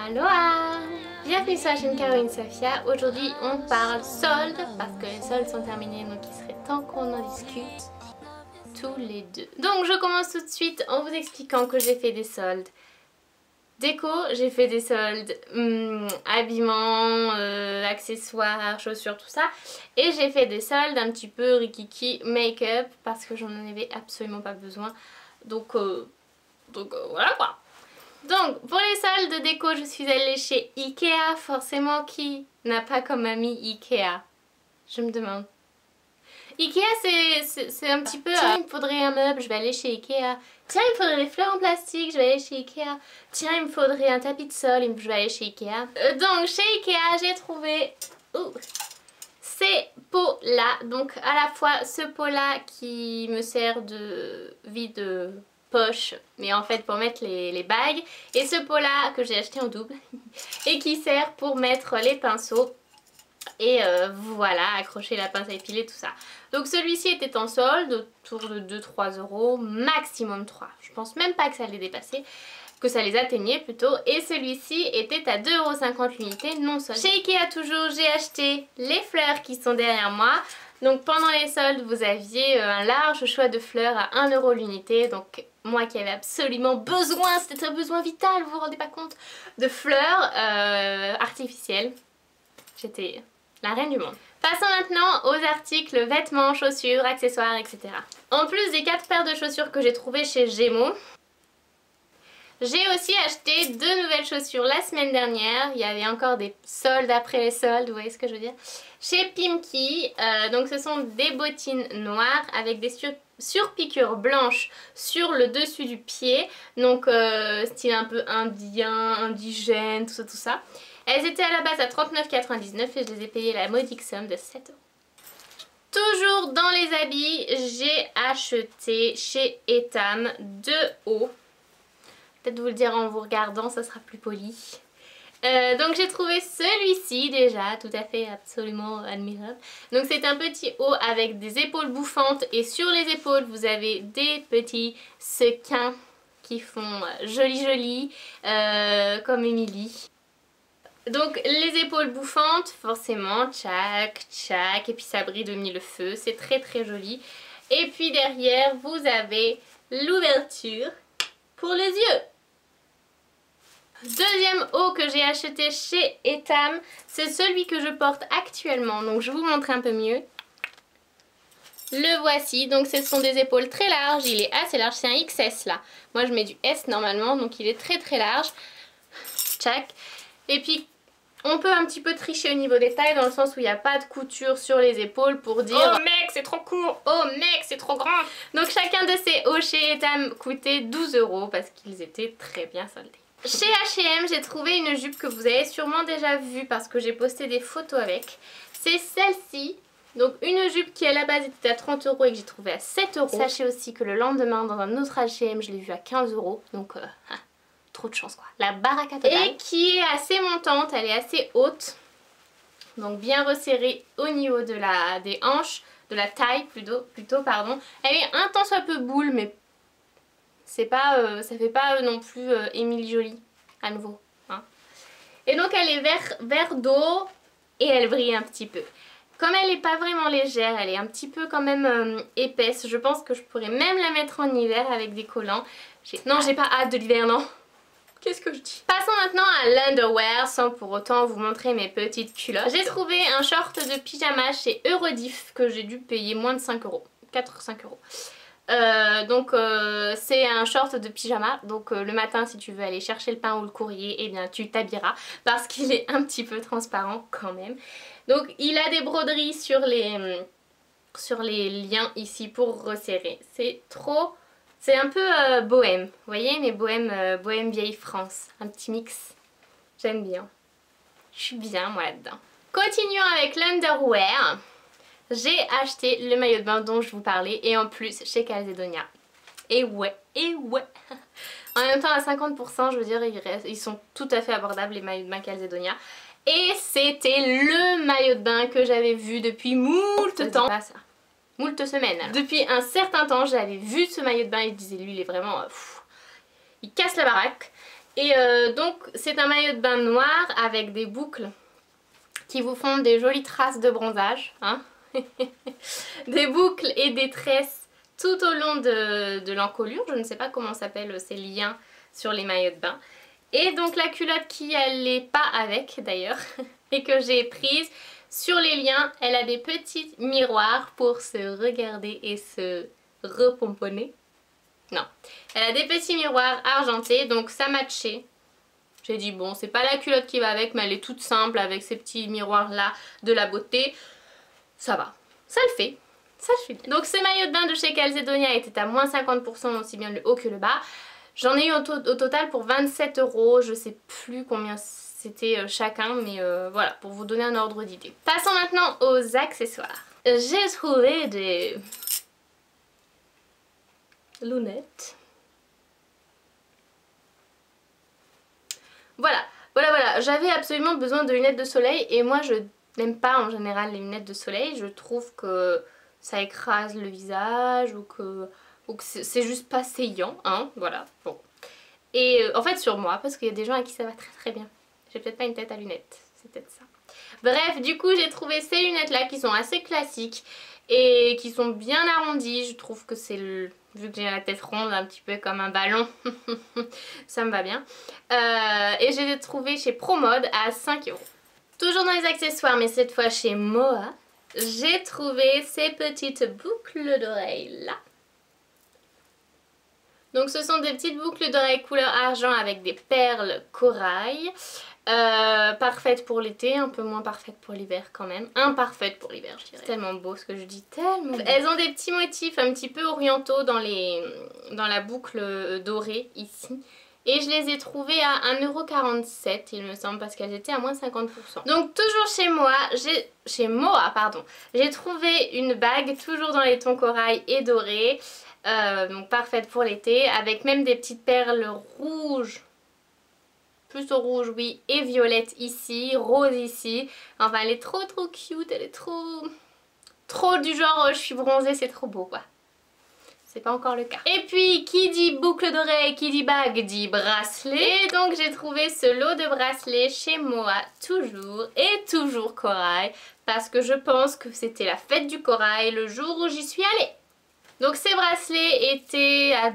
Aloha! Bienvenue sur la chaîne Caroline Sofia. Aujourd'hui on parle soldes parce que les soldes sont terminés, donc il serait temps qu'on en discute tous les deux. Donc je commence tout de suite en vous expliquant que j'ai fait des soldes déco, j'ai fait des soldes habillement, accessoires, chaussures, tout ça. Et j'ai fait des soldes un petit peu rikiki make-up parce que j'en avais absolument pas besoin. Donc voilà quoi. Donc pour les soldes déco, je suis allée chez Ikea. Forcément, qui n'a pas comme ami Ikea? Je me demande. Ikea c'est un petit peu tiens, il me faudrait un meuble, je vais aller chez Ikea. Tiens, il me faudrait des fleurs en plastique, je vais aller chez Ikea. Tiens, il me faudrait un tapis de sol, je vais aller chez Ikea. Donc chez Ikea, j'ai trouvé ces pots là. Donc à la fois ce pot là qui me sert de vide poche, mais en fait pour mettre les bagues, et ce pot là que j'ai acheté en double et qui sert pour mettre les pinceaux et voilà, accrocher la pince à épiler, tout ça. Donc celui-ci était en solde autour de 2-3 euros, maximum 3. Je pense même pas que ça allait dépasser, que ça les atteignait plutôt. Et celui-ci était à 2,50 € l'unité, non solde. Chez Ikea toujours, j'ai acheté les fleurs qui sont derrière moi. Donc pendant les soldes, vous aviez un large choix de fleurs à 1 € l'unité. Donc moi qui avais absolument besoin, c'était un besoin vital, vous vous rendez pas compte, de fleurs artificielles. J'étais la reine du monde. Passons maintenant aux articles vêtements, chaussures, accessoires, etc. En plus des 4 paires de chaussures que j'ai trouvées chez Gémeaux, j'ai aussi acheté 2 nouvelles chaussures la semaine dernière. Il y avait encore des soldes après les soldes, vous voyez ce que je veux dire. Chez Pimki, donc ce sont des bottines noires avec des surpiqûres blanches sur le dessus du pied. Donc style un peu indien, indigène, tout ça. Elles étaient à la base à 39,99 € et je les ai payées la modique somme de 7 €. Toujours dans les habits, j'ai acheté chez Etam 2 hauts. Peut-être vous le dire en vous regardant, ça sera plus poli. Donc j'ai trouvé celui-ci déjà, tout à fait absolument admirable. Donc c'est un petit haut avec des épaules bouffantes et sur les épaules vous avez des petits sequins qui font joli comme Émilie. Donc les épaules bouffantes, forcément, tchac, tchac, et puis ça brille de mille feux, c'est très joli. Et puis derrière vous avez l'ouverture pour les yeux. Deuxième haut que j'ai acheté chez Etam, c'est celui que je porte actuellement, donc je vais vous montrer un peu mieux. Le voici, donc ce sont des épaules très larges, il est assez large, c'est un XS là. Moi je mets du S normalement, donc il est très large. Tchac. Et puis on peut un petit peu tricher au niveau des tailles dans le sens où il n'y a pas de couture sur les épaules pour dire oh mec c'est trop court, oh mec c'est trop grand. Donc chacun de ces hauts chez Etam coûtait 12 € parce qu'ils étaient très bien soldés. Chez H&M j'ai trouvé une jupe que vous avez sûrement déjà vue parce que j'ai posté des photos avec. C'est celle-ci. Donc une jupe qui à la base était à 30 € et que j'ai trouvé à 7 €. Sachez aussi que le lendemain dans un autre H&M je l'ai vue à 15 €. Donc trop de chance quoi. La baraka totale. Et qui est assez montante, elle est assez haute. Donc bien resserrée au niveau de des hanches, de la taille plutôt pardon. Elle est un tant soit peu boule mais c'est pas, ça fait pas non plus Émilie Jolie à nouveau. Hein. Et donc elle est vert d'eau et elle brille un petit peu. Comme elle n'est pas vraiment légère, elle est un petit peu quand même épaisse. Je pense que je pourrais même la mettre en hiver avec des collants. Non, j'ai pas hâte de l'hiver, non. Qu'est-ce que je dis? Passons maintenant à l'underwear sans pour autant vous montrer mes petites culottes. J'ai trouvé un short de pyjama chez Eurodiff que j'ai dû payer moins de 5 €. 4-5 €. Donc c'est un short de pyjama. Donc le matin si tu veux aller chercher le pain ou le courrier, eh bien tu t'habilleras parce qu'il est un petit peu transparent quand même. Donc il a des broderies sur les liens ici pour resserrer. C'est trop... C'est un peu bohème, vous voyez, mais bohème vieille France, un petit mix, j'aime bien. Je suis bien moi là-dedans. Continuons avec l'underwear. J'ai acheté le maillot de bain dont je vous parlais et en plus chez Calzedonia. Et ouais. En même temps à 50%, je veux dire, ils sont tout à fait abordables les maillots de bain Calzedonia. Et c'était le maillot de bain que j'avais vu depuis moult temps. Moult semaines. Alors. Depuis un certain temps, j'avais vu ce maillot de bain et je disais lui il est vraiment... il casse la baraque. Et donc c'est un maillot de bain noir avec des boucles qui vous font des jolies traces de bronzage, hein. Des boucles et des tresses tout au long de l'encolure. Je ne sais pas comment s'appellent ces liens sur les maillots de bain. Et donc la culotte qui allait pas avec d'ailleurs et que j'ai prise, sur les liens elle a des petits miroirs pour se regarder et se repomponner. Non, elle a des petits miroirs argentés, donc ça matchait. J'ai dit bon, c'est pas la culotte qui va avec, mais elle est toute simple avec ces petits miroirs là de la beauté. Ça va, ça le fait, ça le fait. Donc ces maillots de bain de chez Calzedonia étaient à moins 50%, aussi bien le haut que le bas. J'en ai eu au total pour 27 €, je sais plus combien c'était chacun, mais voilà, pour vous donner un ordre d'idée. Passons maintenant aux accessoires. J'ai trouvé des lunettes. Voilà, j'avais absolument besoin de lunettes de soleil et moi je n'aime pas en général les lunettes de soleil. Je trouve que ça écrase le visage ou que c'est juste pas saillant, hein, voilà, bon. Et en fait sur moi, parce qu'il y a des gens à qui ça va très très bien. J'ai peut-être pas une tête à lunettes, c'est peut-être ça. Bref, du coup j'ai trouvé ces lunettes là qui sont assez classiques et qui sont bien arrondies. Je trouve que c'est le... Vu que j'ai la tête ronde un petit peu comme un ballon, ça me va bien. Et j'ai trouvé chez Promode à 5 €. Toujours dans les accessoires, mais cette fois chez Moa, j'ai trouvé ces petites boucles d'oreilles là. Donc ce sont des petites boucles d'oreilles couleur argent avec des perles corail. Parfaites pour l'été, un peu moins parfaites pour l'hiver quand même. Imparfaites pour l'hiver je dirais. C'est tellement beau ce que je dis, tellement beau. Elles ont des petits motifs un petit peu orientaux dans la boucle dorée ici. Et je les ai trouvées à 1,47 € il me semble, parce qu'elles étaient à moins 50%. Donc toujours chez Moa, j'ai trouvé une bague toujours dans les tons corail et doré. Donc parfaite pour l'été, avec même des petites perles rouges. Plutôt rouge oui, et violette ici, rose ici. Enfin elle est trop cute, elle est trop du genre je suis bronzée, c'est trop beau quoi. C'est pas encore le cas. Et puis qui dit boucle d'oreille, qui dit bague dit bracelet. Et donc j'ai trouvé ce lot de bracelets chez Moa, toujours et toujours corail. Parce que je pense que c'était la fête du corail le jour où j'y suis allée. Donc ces bracelets étaient à...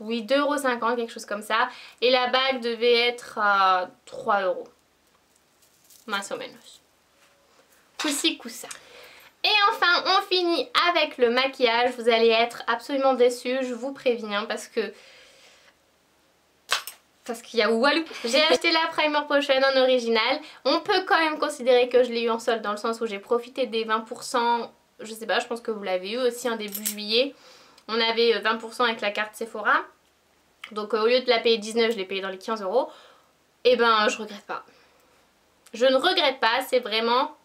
oui, 2,50 €, quelque chose comme ça. Et la bague devait être à 3 €. Más o menos. Coussi coussa. Et enfin, on finit avec le maquillage. Vous allez être absolument déçus, je vous préviens, parce qu'il y a Walou. J'ai acheté la Primer Potion en original. On peut quand même considérer que je l'ai eu en solde dans le sens où j'ai profité des 20%. Je sais pas, je pense que vous l'avez eu aussi en début juillet. On avait 20% avec la carte Sephora. Donc au lieu de la payer 19, je l'ai payé dans les 15 €. Et ben je regrette pas. Je ne regrette pas, c'est vraiment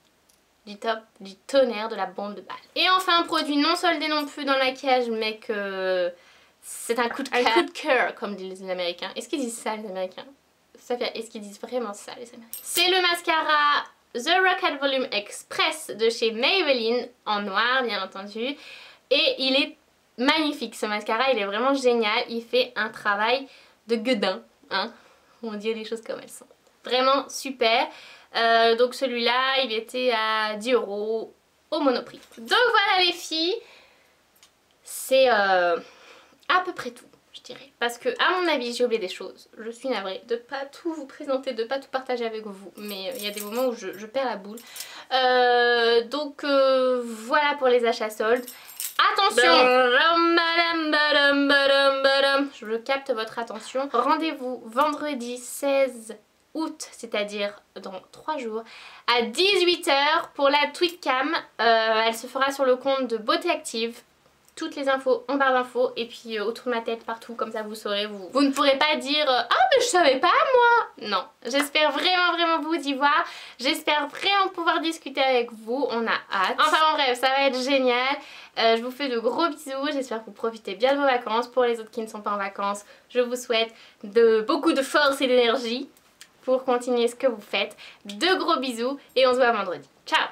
du top, du tonnerre, de la bombe de balle. Et enfin un produit non soldé non plus dans le maquillage, mais que c'est un coup de cœur. Un coup de cœur, comme disent les Américains. Est-ce qu'ils disent ça les Américains? Est-ce qu'ils disent vraiment ça les Américains? C'est le mascara The Rocket Volume Express de chez Maybelline, en noir bien entendu. Et il est magnifique ce mascara, il est vraiment génial. Il fait un travail de gueudin, hein. On dit les choses comme elles sont. Vraiment super. Donc celui-là, il était à 10 € au Monoprix. Donc voilà les filles, c'est à peu près tout, je dirais. Parce que à mon avis, j'ai oublié des choses. Je suis navrée de pas tout vous présenter, de pas tout partager avec vous. Mais il y a des moments où je perds la boule. Donc voilà pour les achats soldes. Attention, je capte votre attention. Rendez-vous vendredi 16 août, c'est-à-dire dans 3 jours, à 18 h pour la Tweetcam. Elle se fera sur le compte de Beauté Active. Toutes les infos en barre d'infos et puis autour de ma tête partout, comme ça vous saurez. Vous ne pourrez pas dire ah mais je savais pas moi. Non, j'espère vraiment vous y voir. J'espère vraiment pouvoir discuter avec vous, on a hâte. Enfin bon, bref, ça va être génial. Je vous fais de gros bisous, j'espère que vous profitez bien de vos vacances. Pour les autres qui ne sont pas en vacances, je vous souhaite beaucoup de force et d'énergie pour continuer ce que vous faites. De gros bisous et on se voit vendredi. Ciao!